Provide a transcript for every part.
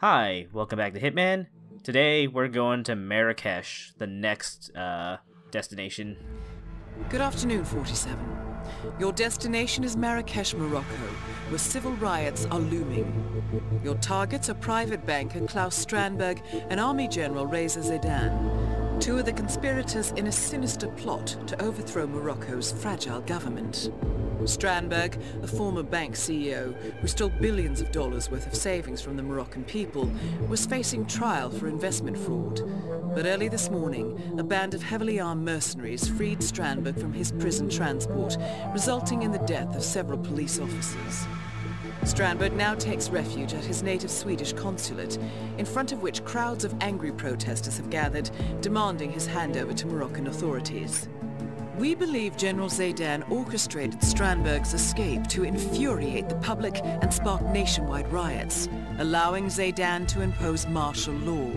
Hi, welcome back to Hitman. Today we're going to Marrakesh, the next destination. Good afternoon, 47. Your destination is Marrakesh, Morocco, where civil riots are looming. Your targets are private banker Klaus Strandberg and Army General Reza Zaidan, two of the conspirators in a sinister plot to overthrow Morocco's fragile government. Strandberg, a former bank CEO who stole billions of dollars worth of savings from the Moroccan people, was facing trial for investment fraud. But early this morning, a band of heavily armed mercenaries freed Strandberg from his prison transport, resulting in the death of several police officers. Strandberg now takes refuge at his native Swedish consulate, in front of which crowds of angry protesters have gathered, demanding his handover to Moroccan authorities. We believe General Zaidan orchestrated Strandberg's escape to infuriate the public and spark nationwide riots, allowing Zaidan to impose martial law.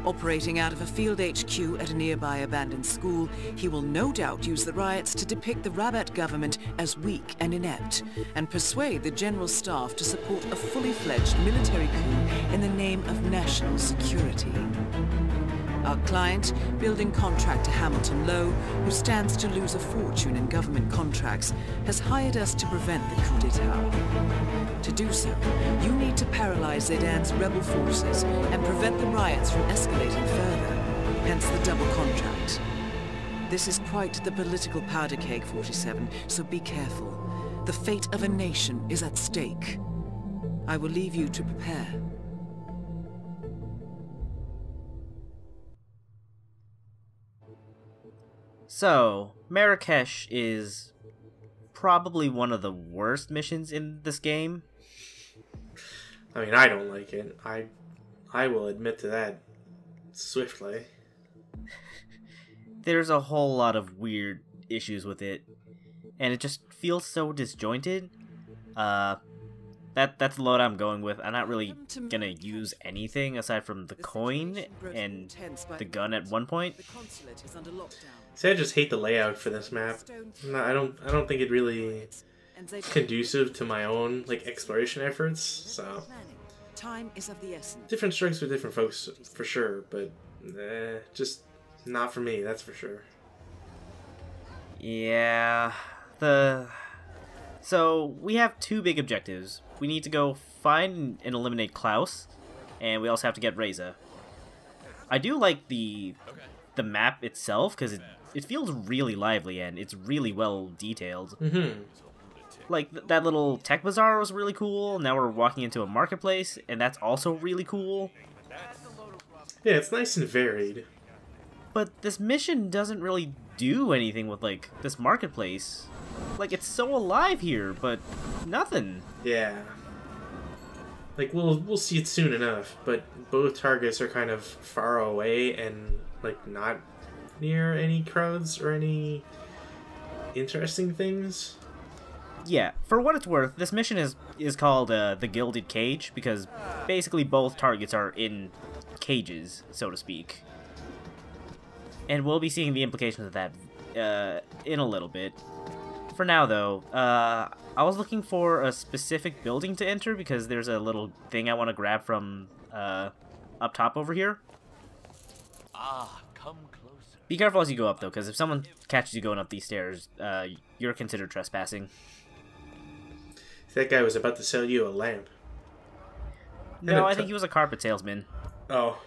Operating out of a field HQ at a nearby abandoned school, he will no doubt use the riots to depict the Rabat government as weak and inept, and persuade the general staff to support a fully fledged military coup in the name of national security. Our client, building contractor Hamilton Lowe, who stands to lose a fortune in government contracts, has hired us to prevent the coup d'etat. To do so, you need to paralyze Zaidan's rebel forces and prevent the riots from escalating further, hence the double contract. This is quite the political powder keg, 47, so be careful. The fate of a nation is at stake. I will leave you to prepare. So, Marrakesh is probably one of the worst missions in this game. I mean, I don't like it. I will admit to that swiftly. There's a whole lot of weird issues with it, and it just feels so disjointed. That's the load I'm going with. I'm not really gonna use anything aside from the coin and the gun at one point. See, I just hate the layout for this map. No, I don't think it really is conducive to my own exploration efforts. So Time is of the essence. Different strokes for different folks for sure, but just not for me. That's for sure. Yeah, So we have two big objectives. We need to go find and eliminate Klaus, and we also have to get Reza. I do like the map itself because it feels really lively and it's really well detailed. Mm-hmm. Like that little tech bazaar was really cool. Now we're walking into a marketplace, and that's also really cool. Yeah, it's nice and varied. But this mission doesn't really do anything with this marketplace. It's so alive here, but nothing. Yeah. We'll see it soon enough, but both targets are kind of far away and not near any crowds or any interesting things. Yeah, for what it's worth, this mission is called the Gilded Cage because basically both targets are in cages, so to speak. And we'll be seeing the implications of that in a little bit. For now, though, I was looking for a specific building to enter because there's a little thing I want to grab from up top over here. Come closer. Be careful as you go up, though, because if someone catches you going up these stairs, you're considered trespassing. That guy was about to sell you a lamp. No, I think he was a carpet salesman. Oh.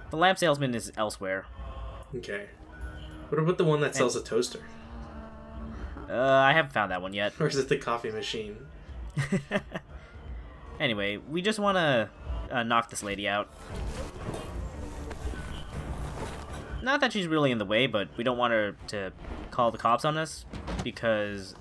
The lamp salesman is elsewhere. Okay. What about the one that sells a toaster? I haven't found that one yet. Or is it the coffee machine? Anyway, we just want to knock this lady out. Not that she's really in the way, but we don't want her to call the cops on us because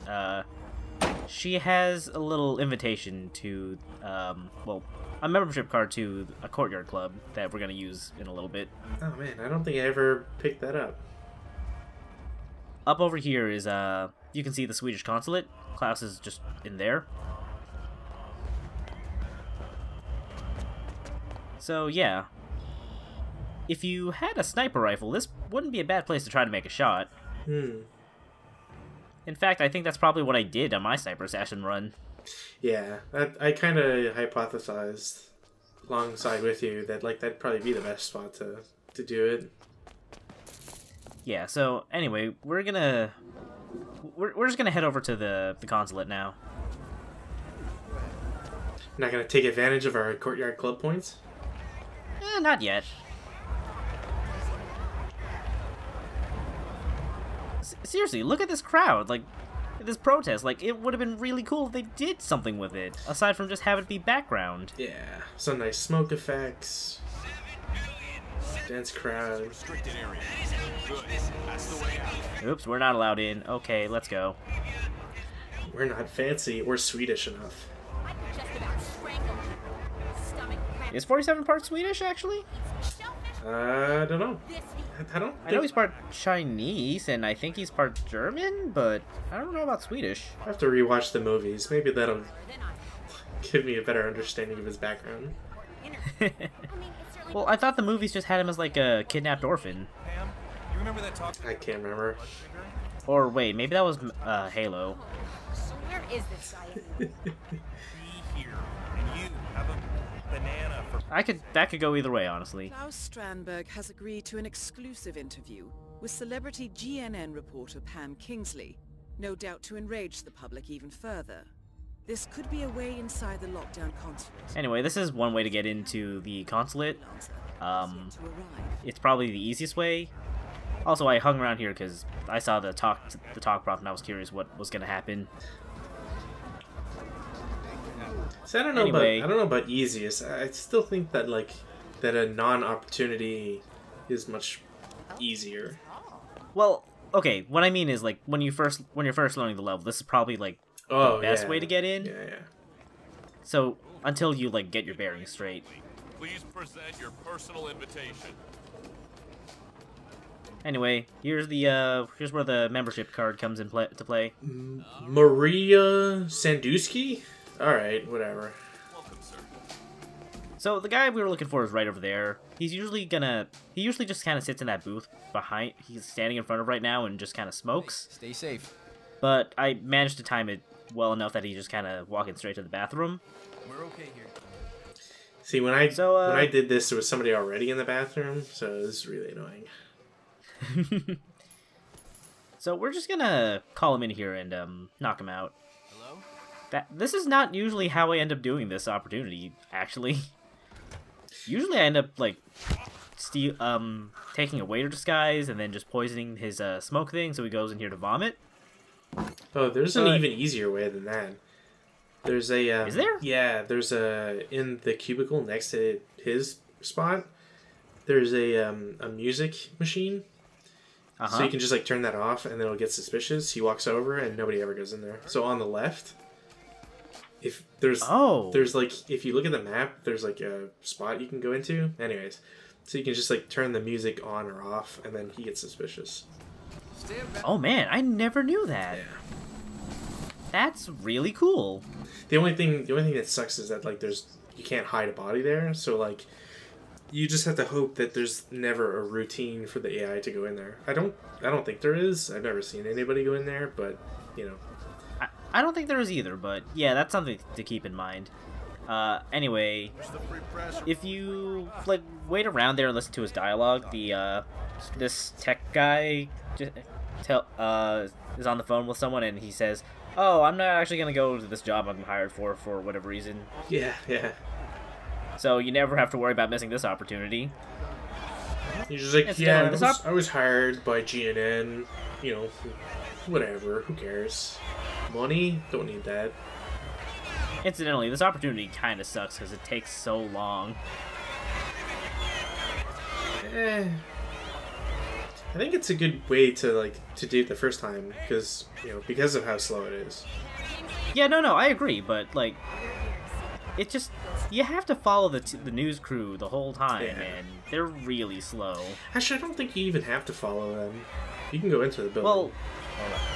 she has a little invitation to, well, a membership card to a courtyard club that we're going to use in a little bit. Oh man, I don't think I ever picked that up. Up over here is, you can see the Swedish consulate. Klaus is just in there. So, yeah. If you had a sniper rifle, this wouldn't be a bad place to try to make a shot. In fact, I think that's probably what I did on my sniper assassin run. Yeah, I kind of hypothesized alongside with you, that'd probably be the best spot to do it. Yeah. So anyway, we're just gonna head over to the consulate now. Not gonna take advantage of our courtyard club points? Not yet. Seriously, look at this crowd. Like, this protest. Like, it would have been really cool if they did something with it, aside from just having it be background. Yeah, some nice smoke effects. Dense crowd. Oops, we're not allowed in. Okay, let's go. We're not fancy or Swedish enough. Is 47 part Swedish, actually? I don't know. I know he's part Chinese, and I think he's part German, but I don't know about Swedish. I have to rewatch the movies. Maybe that'll give me a better understanding of his background. Well, I thought the movies just had him as, like, a kidnapped orphan. Pam, you remember that talk? I can't remember. Or, wait, maybe that was, Halo. So where is this guy? Be here, and you have a banana for. That could go either way, honestly. Klaus Strandberg has agreed to an exclusive interview with celebrity GNN reporter Pam Kingsley, no doubt to enrage the public even further. This could be a way inside the lockdown consulate. Anyway, this is one way to get into the consulate. It's probably the easiest way. Also, I hung around here because I saw the talk prompt and I was curious what was gonna happen. So I don't know about easiest. I still think that that a non-opportunity is much easier. Well, okay. What I mean is like when you're first learning the level, this is probably like the best way to get in. Yeah. So until you like get your bearings straight. Please present your personal invitation. Anyway, here's where the membership card comes to play. Maria Sandusky? Alright, whatever. Welcome, sir. So the guy we were looking for is right over there. He usually just kind of sits in that booth behind. He's standing in front of right now and just kind of smokes. Stay safe. But I managed to time it well enough that he just kind of walking straight to the bathroom. We're okay here. See, when I did this, there was somebody already in the bathroom, so it was really annoying. So we're just gonna call him in here and knock him out. Hello? This is not usually how I end up doing this opportunity, actually. Usually I end up like taking a waiter disguise and then just poisoning his smoke thing so he goes in here to vomit. Oh, there's an even easier way than that. There's a is there? Yeah, there's a in the cubicle next to his spot. There's a music machine. So you can just like turn that off, and then it'll get suspicious. He walks over, and nobody ever goes in there. So on the left, if there's like if you look at the map, there's like a spot you can go into. Anyways, so you can just like turn the music on or off, and then he gets suspicious. Oh man, I never knew that. Yeah. That's really cool. The only thing that sucks is that like you can't hide a body there. So like. You just have to hope that there's never a routine for the AI to go in there. I don't think there is. I've never seen anybody go in there, but you know. I don't think there is either, but yeah, that's something to keep in mind. Anyway, if you like wait around there and listen to his dialogue, this tech guy is on the phone with someone and he says, "Oh, I'm not actually gonna go to this job I'm hired for whatever reason." Yeah. So you never have to worry about missing this opportunity. You're just like, I was hired by GNN, you know, whatever, who cares? Money? Don't need that. Incidentally, this opportunity kind of sucks because it takes so long. I think it's a good way to do it the first time because of how slow it is. Yeah, no, I agree, but like. It just, you have to follow the news crew the whole time, and they're really slow. Actually, I don't think you even have to follow them. You can go into the building. Well,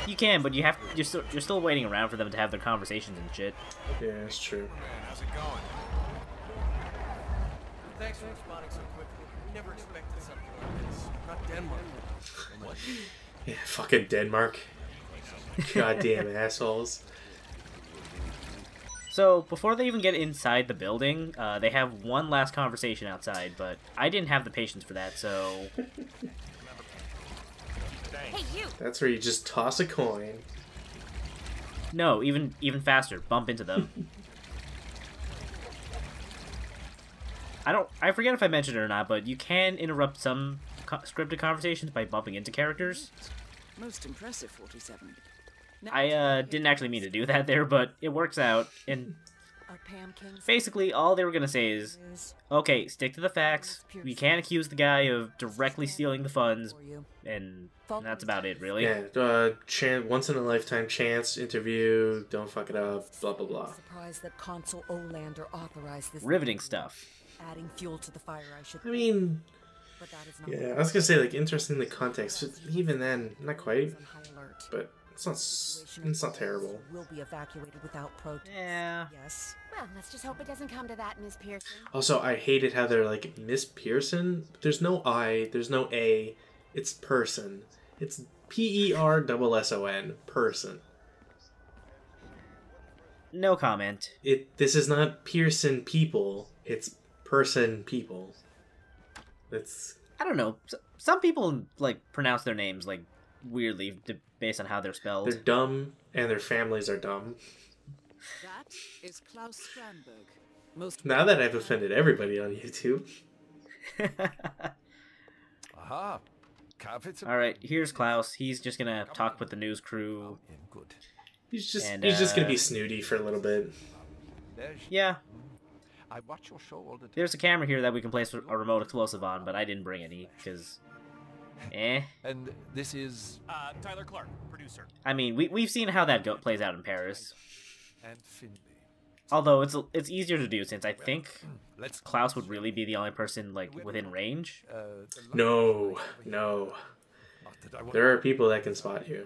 you can, but you're still waiting around for them to have their conversations and shit. Yeah, that's true. How's it going? Thanks for responding so quickly. We never expected something like this. Not Denmark. Yeah, fucking Denmark. Goddamn assholes. So, before they even get inside the building, they have one last conversation outside, but I didn't have the patience for that, so... Hey, you! That's where you just toss a coin. No, even faster. Bump into them. I forget if I mentioned it or not, but you can interrupt some scripted conversations by bumping into characters. Most impressive, 47. I didn't actually mean to do that there, but it works out, and basically all they were going to say is, okay, stick to the facts, we can't accuse the guy of directly stealing the funds, and that's about it, really. Yeah, once-in-a-lifetime chance, interview, don't fuck it up, blah blah blah. Surprised that Consul Olander authorized this. Riveting stuff. Adding fuel to the fire, I mean, but that is not yeah, I was gonna say, like, interesting the context, but even then, not quite, but... It's not terrible. Will be evacuated without protest. Yeah. Yes. Well, let's just hope it doesn't come to that, Miss Pearson. Also, I hated how they're like, Miss Pearson? There's no I, there's no A. It's person. It's P-E-R-S-S-O-N. Person. No comment. This is not Pearson people. It's person people. It's... I don't know. Some people, like, pronounce their names, like, weirdly, based on how they're spelled. They're dumb, and their families are dumb. That is Klaus Strandberg. Most Now that I've offended everybody on YouTube. Aha. Alright, here's Klaus. He's just gonna talk with the news crew. He's just gonna be snooty for a little bit. Yeah. I watch your show all the time. There's a camera here that we can place a remote explosive on, but I didn't bring any, because... And this is... Tyler Clark, producer. I mean, we've seen how that plays out in Paris. And Finley. Although it's easier to do since I think Klaus would really be the only person like within range. No. There are people that can spot you.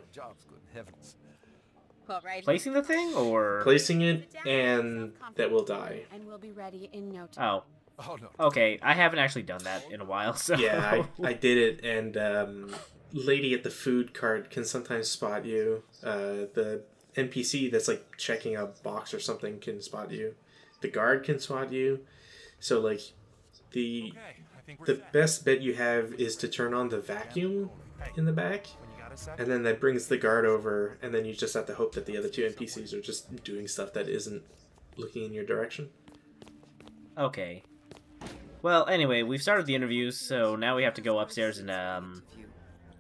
All right. Placing the thing or placing it and that will die. And we'll be ready in no time. Oh, okay. I haven't actually done that in a while, so yeah, I did it, and lady at the food cart can sometimes spot you. The NPC that's like checking a box or something can spot you. The guard can spot you. So like the best bet you have is to turn on the vacuum in the back, and then that brings the guard over, and then you just have to hope that the other two NPCs are just doing stuff that isn't looking in your direction. Okay. Well, anyway, we've started the interviews, so now we have to go upstairs and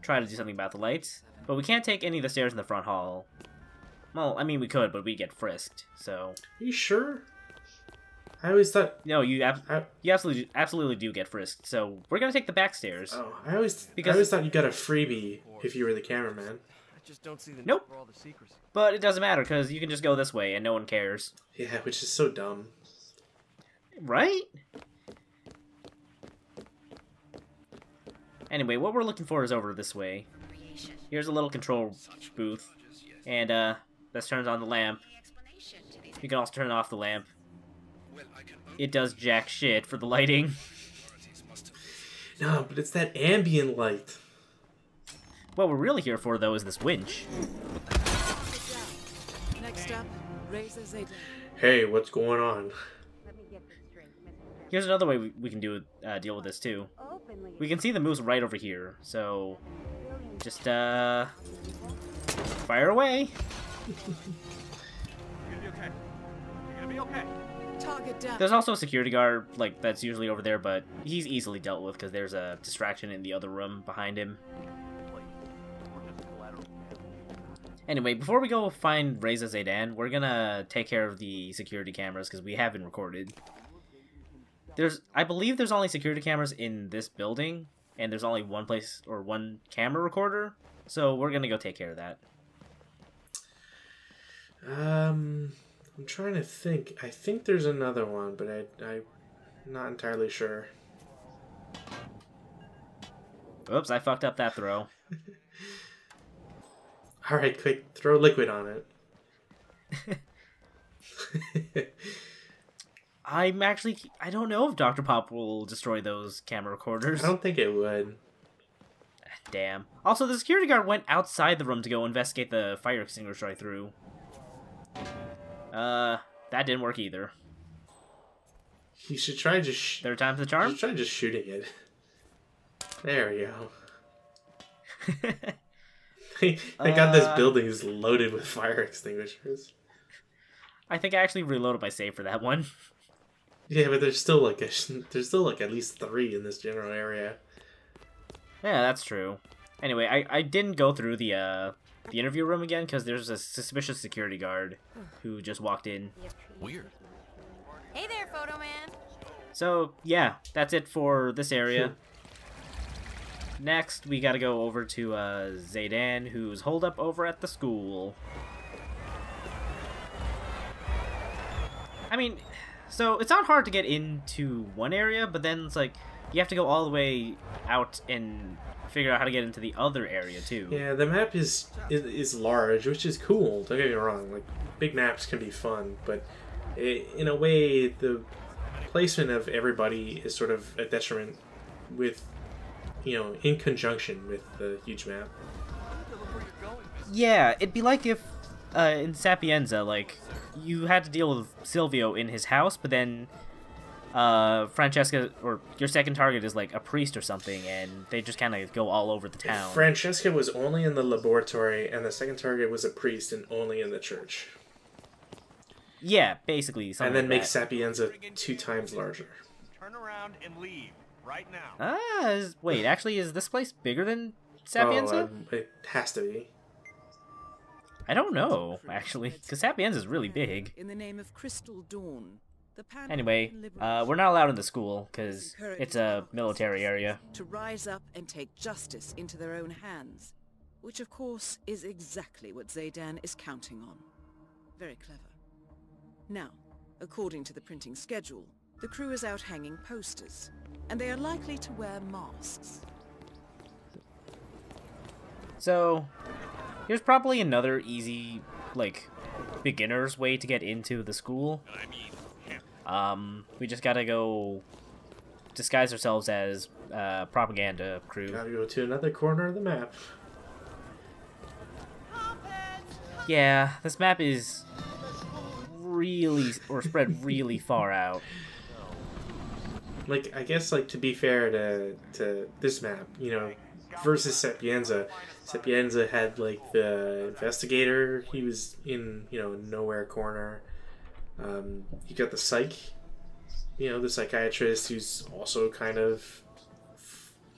try to do something about the lights. But we can't take any of the stairs in the front hall. Well, I mean, we could, but we get frisked, so... Are you sure? I always thought... No, you absolutely do get frisked, so we're gonna take the back stairs. Oh, I always thought you got a freebie if you were the cameraman. I just don't see the Nope. for all the secrecy. But it doesn't matter, because you can just go this way, and no one cares. Yeah, which is so dumb. Right? Anyway, what we're looking for is over this way. Here's a little control booth, and this turns on the lamp. You can also turn off the lamp. It does jack shit for the lighting. No, but it's that ambient light. What we're really here for, though, is this winch. Next up, Reza Zayden. Hey, what's going on? Let me get this straight, Mr. Here's another way we can deal with this, too. Openly. We can see the moose right over here, so... just, fire away! You're gonna be okay. You're gonna be okay. Target down. There's also a security guard, like, that's usually over there, but he's easily dealt with because there's a distraction in the other room behind him. Anyway, before we go find Reza Zaydan, we're gonna take care of the security cameras because we have been recorded. I believe there's only security cameras in this building, and there's only one place, or one camera recorder, so we're gonna go take care of that. I'm trying to think. I think there's another one, but I'm not entirely sure. Oops, I fucked up that throw. Alright, quick, throw liquid on it. I don't know if Dr. Pop will destroy those camera recorders. I don't think it would. Damn. Also, the security guard went outside the room to go investigate the fire extinguisher I threw. That didn't work either. You should try just... Third time's the charm? You should try just shooting it. There we go. They got this building is loaded with fire extinguishers. I think I actually reloaded my save for that one. Yeah, but there's still like at least 3 in this general area. Yeah, that's true. Anyway, I didn't go through the interview room again because there's a suspicious security guard who just walked in. Weird. Hey there, photo man. So yeah, that's it for this area. Next, we gotta go over to Zaydan, who's holed up over at the school. I mean, so it's not hard to get into one area, but then it's like you have to go all the way out and figure out how to get into the other area too. Yeah, the map is large, which is cool. Don't get me wrong. Like, big maps can be fun, but in a way, the placement of everybody is sort of a detriment with, you know, in conjunction with the huge map. Yeah, it'd be like if in Sapienza, like, you had to deal with Silvio in his house, but then Francesca, or your second target, is like a priest or something, and they just kind of go all over the town. Francesca was only in the laboratory, and the second target was a priest and only in the church. Yeah, basically. And then like make that. Sapienza 2 times larger. Turn around and leave right now. Wait, actually, is this place bigger than Sapienza? Oh, it has to be. I don't know, actually, because Sapienza is really big. In the name of Crystal Dawn, the panel Anyway, we're not allowed in the school, because it's a military area. to rise up and take justice into their own hands, which of course is exactly what Zaydan is counting on. Very clever. Now, according to the printing schedule, the crew is out hanging posters, and they are likely to wear masks. So, here's probably another easy, like, beginner's way to get into the school. We just gotta go disguise ourselves as propaganda crew. Gotta go to another corner of the map. Yeah, this map is really, or spread really far out. Like, I guess, like, to be fair to this map, you know, versus Sapienza. Sapienza had, like, the investigator. He was in, you know, nowhere corner. You got the psych, you know, the psychiatrist, who's also kind of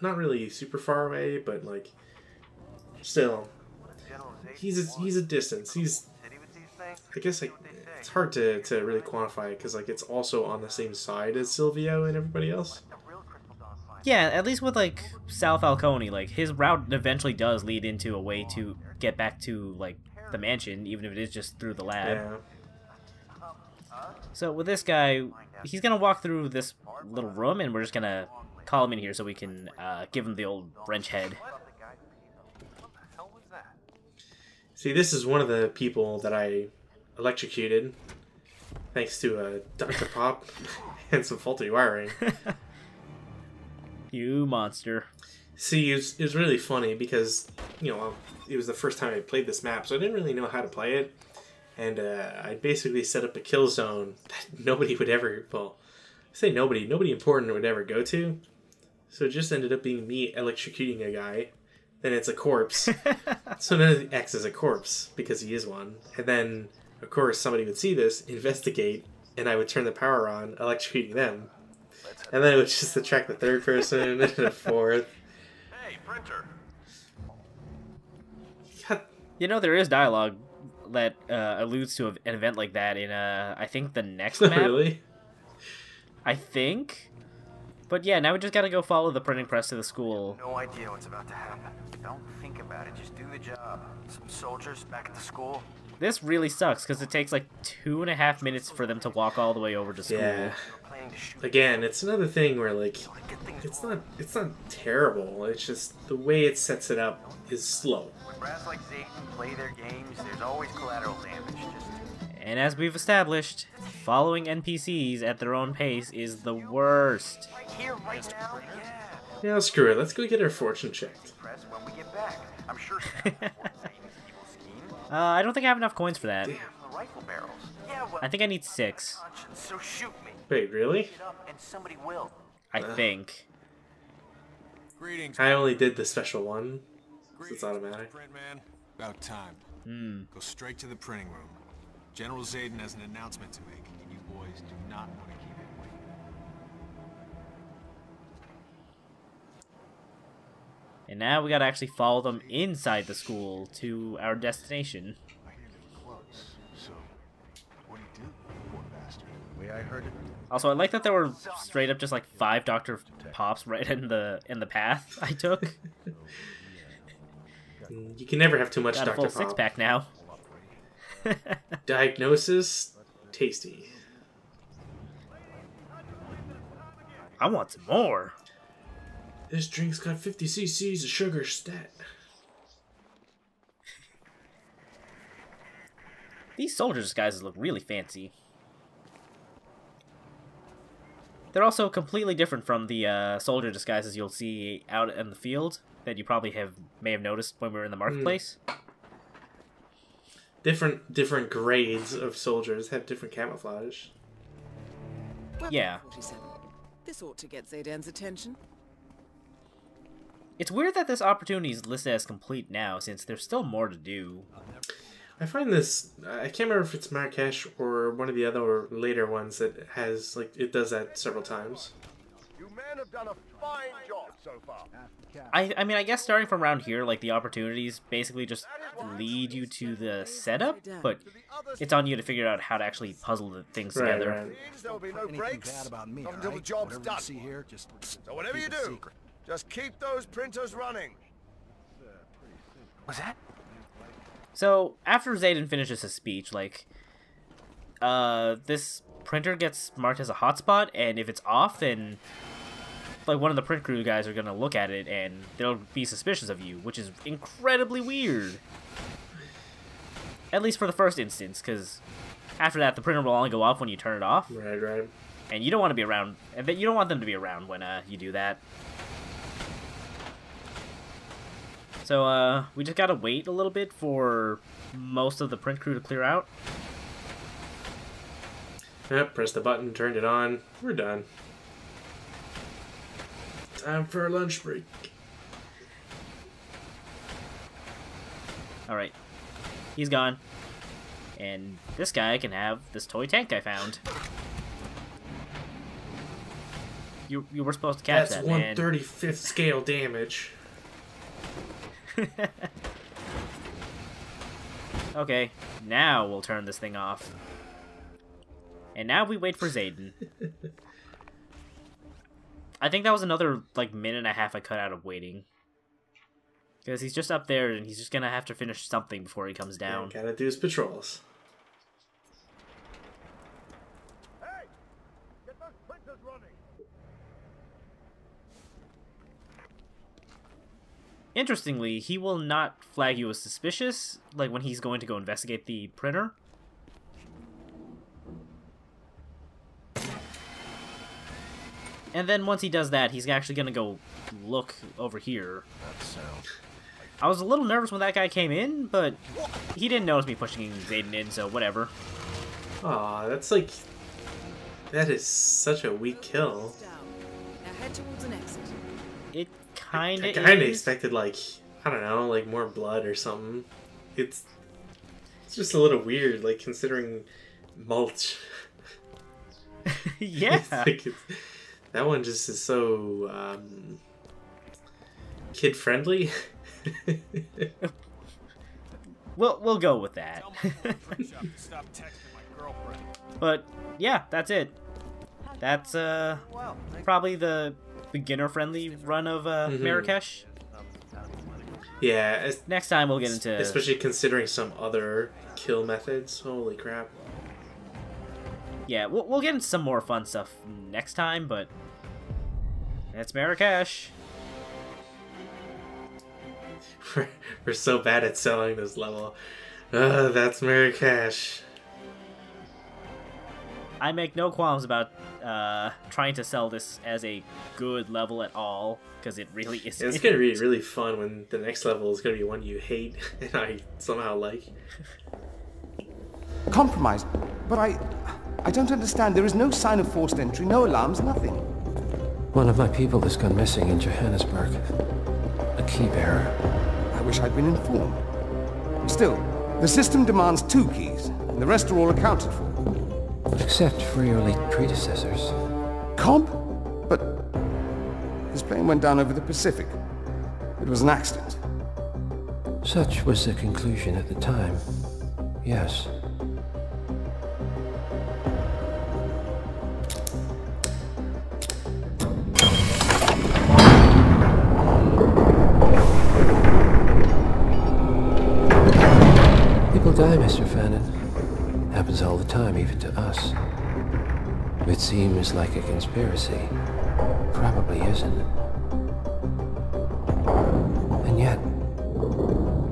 not really super far away, but, like, still, he's a distance. I guess, like, it's hard to really quantify it because, like, it's also on the same side as Silvio and everybody else. Yeah, at least with, like, South Falcone, like, his route eventually does lead into a way to get back to, like, the mansion, even if it is just through the lab. Yeah. So with this guy, he's gonna walk through this little room, and we're just gonna call him in here so we can give him the old wrench head. See, this is one of the people that I electrocuted, thanks to Dr. Pop and some faulty wiring. You monster. See, it was really funny because, you know, it was the first time I played this map, so I didn't really know how to play it. And I basically set up a kill zone that nobody would ever, well, I say nobody important would ever go to. So it just ended up being me electrocuting a guy. Then it's a corpse. So none of the X is a corpse because he is one. And then, of course, somebody would see this, investigate, and I would turn the power on, electrocuting them. And then it would just attract the third person and a fourth. Hey, printer. God. You know, there is dialogue that alludes to an event like that in, I think, the next map. Really? I think? But yeah, now we just gotta go follow the printing press to the school. No idea what's about to happen. Don't think about it, just do the job. Some soldiers back at the school. This really sucks, because it takes like 2.5 minutes for them to walk all the way over to school. Yeah. Again, it's another thing where, like, it's not terrible. It's just the way it sets it up is slow. When brass like Satan play their games, there's always collateral damage. And as we've established, following NPCs at their own pace is the worst. Right here, right now. Yeah, screw it. Let's go get our fortune checked. Press when we get back. I'm sure. I don't think I have enough coins for that. Damn. The rifle barrels. Yeah, Yeah, well, I think I need 6. so shoot me. Wait, really? Get up and somebody will. I think. Greetings. I only did the special one. So it's Greetings, automatic. Print man. About time. Go straight to the printing room. General Zayden has an announcement to make, and you boys do not want to keep it waiting. And now we gotta actually follow them inside the school to our destination. I hear they were close. So, what'd he do, poor bastard? The way I heard it. Also, I like that there were straight up just like 5 Dr. Pops right in the path I took. You can never have too much Got a Dr. full Pop. 6-pack now. Diagnosis, tasty. I want some more. This drink's got 50 cc's of sugar stat. These soldier disguises look really fancy. They're also completely different from the soldier disguises you'll see out in the field that you probably may have noticed when we were in the marketplace. Different grades of soldiers have different camouflage. Well, Yeah. 47. This ought to get Zayden's attention. It's weird that this opportunity is listed as complete now, since there's still more to do. I find this, I can't remember if it's Marrakesh or one of the other later ones that has, like, it does that several times. You men have done a fine job so far. I mean, I guess starting from around here, like, the opportunities basically just lead you to the setup, but it's on you to figure out how to actually puzzle the things together. Right. Means there will be no Anything breaks bad about me, not until the alright? job's Whatever done. you see here, just So whatever you keep it do, secret. just keep those printers running. What's that? So, after Zayden finishes his speech, like, this printer gets marked as a hotspot, and if it's off, then, like, one of the print crew guys are gonna look at it, and they'll be suspicious of you, which is incredibly weird. At least for the first instance, because after that, the printer will only go off when you turn it off, Right. and you don't want to be around, and you don't want them to be around when, you do that. So, we just gotta wait a little bit for most of the print crew to clear out. Yep, press the button, turned it on, we're done. Time for a lunch break. Alright. He's gone. And this guy can have this toy tank I found. You were supposed to catch That's that, man. 1/35th scale damage. Okay, now we'll turn this thing off. And now we wait for Zayden. I think that was another, like, minute and a half I cut out of waiting. Because he's just up there, and he's just gonna have to finish something before he comes down. Yeah, gotta do his patrols. Hey, get those printers running. Interestingly, he will not flag you as suspicious, like when he's going to go investigate the printer. And then once he does that, he's actually going to go look over here. That sounds. I was a little nervous when that guy came in, but he didn't notice me pushing Zayden in, so whatever. Aw, that's like... That is such a weak kill. Down. Now head towards an exit. It kind I of kinda expected, like, I don't know, like more blood or something. It's just a little weird, like, considering mulch. Yeah. That one just is so, kid-friendly. We'll go with that. Tell my print shop to stop texting my girlfriend. But yeah, that's it. That's probably the beginner-friendly run of Marrakesh. Yeah, Next time we'll get into... especially considering some other kill methods. Holy crap. Yeah, we'll get into some more fun stuff next time, but that's Marrakesh. We're so bad at selling this level. That's Marrakesh. I make no qualms about trying to sell this as a good level at all, because it really isn't. It's gonna be really fun when the next level is gonna be one you hate and I somehow like. compromised. But I don't understand. There is no sign of forced entry, no alarms, nothing. One of my people has gone missing in Johannesburg. A key bearer. I wish I'd been informed. Still, the system demands 2 keys, and the rest are all accounted for. Except for your late predecessors. Comp? But his plane went down over the Pacific. It was an accident. Such was the conclusion at the time. Yes. People die, Mr. Fannin. Happens all the time, even to us. It seems like a conspiracy. Probably isn't. And yet,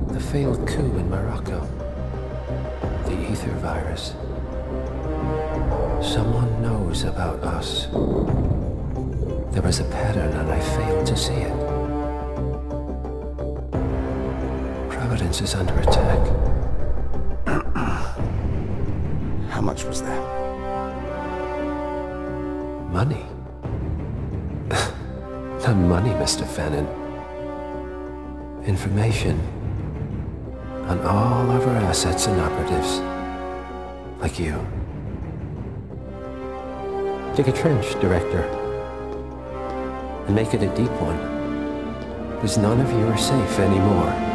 the failed coup in Morocco, the ether virus. Someone knows about us. There was a pattern and I failed to see it. Providence is under attack. How much was that? Money? Not money, Mr. Fannin. Information on all of our assets and operatives. Like you. Dig a trench, Director. And make it a deep one. Because none of you are safe anymore.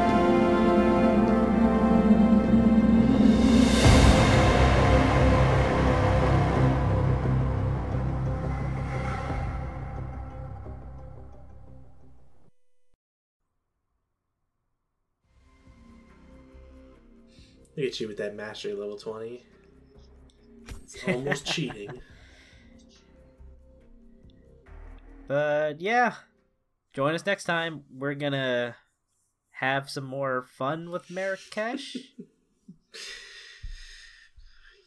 Look at you with that mastery level 20. It's almost cheating. But yeah, join us next time. We're gonna have some more fun with Marrakesh.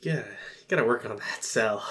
Yeah, gotta work on that cell.